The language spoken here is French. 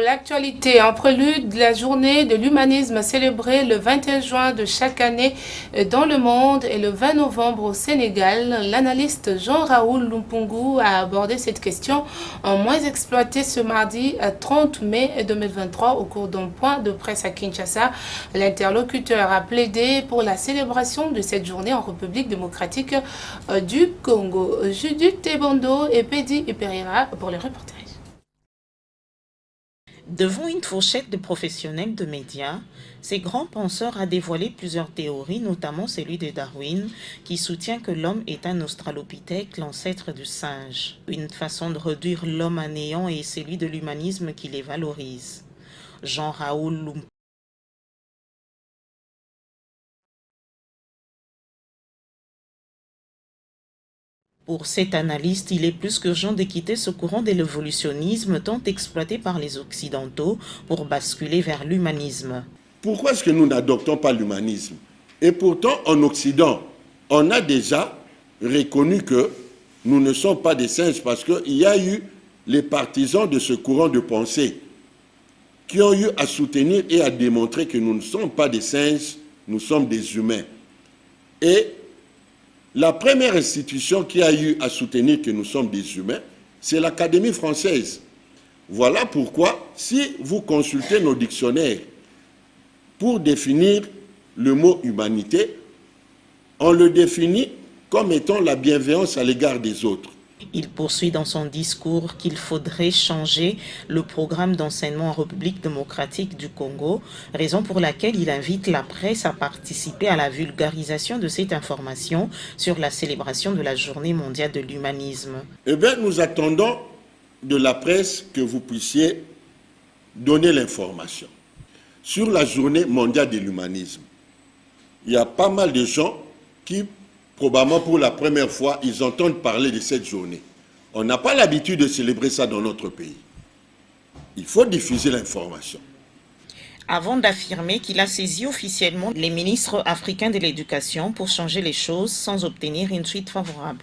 De l'actualité, en prélude de la journée de l'humanisme célébrée le 21 juin de chaque année dans le monde et le 20 novembre au Sénégal, l'analyste Jean-Raoul Lumpungu a abordé cette question en moins exploitée ce mardi 30 mai 2023 au cours d'un point de presse à Kinshasa. L'interlocuteur a plaidé pour la célébration de cette journée en République démocratique du Congo. Judith Tebondo et Pedi Pereira pour les reportages. Devant une fourchette de professionnels de médias, ces grands penseurs a dévoilé plusieurs théories, notamment celui de Darwin, qui soutient que l'homme est un australopithèque, l'ancêtre du singe. Une façon de réduire l'homme à néant et celui de l'humanisme qui les valorise. Jean-Raoul Lumpungu. Pour cet analyste, il est plus qu'urgent de quitter ce courant de l'évolutionnisme tant exploité par les Occidentaux pour basculer vers l'humanisme. Pourquoi est-ce que nous n'adoptons pas l'humanisme? Et pourtant, en Occident, on a déjà reconnu que nous ne sommes pas des singes parce qu'il y a eu les partisans de ce courant de pensée qui ont eu à soutenir et à démontrer que nous ne sommes pas des singes, nous sommes des humains. Et la première institution qui a eu à soutenir que nous sommes des humains, c'est l'Académie française. Voilà pourquoi, si vous consultez nos dictionnaires pour définir le mot humanité, on le définit comme étant la bienveillance à l'égard des autres. Il poursuit dans son discours qu'il faudrait changer le programme d'enseignement en République démocratique du Congo, raison pour laquelle il invite la presse à participer à la vulgarisation de cette information sur la célébration de la Journée mondiale de l'humanisme. Eh bien, nous attendons de la presse que vous puissiez donner l'information. Sur la Journée mondiale de l'humanisme, il y a pas mal de gens qui probablement pour la première fois, ils entendent parler de cette journée. On n'a pas l'habitude de célébrer ça dans notre pays. Il faut diffuser l'information. Avant d'affirmer qu'il a saisi officiellement les ministres africains de l'éducation pour changer les choses sans obtenir une suite favorable.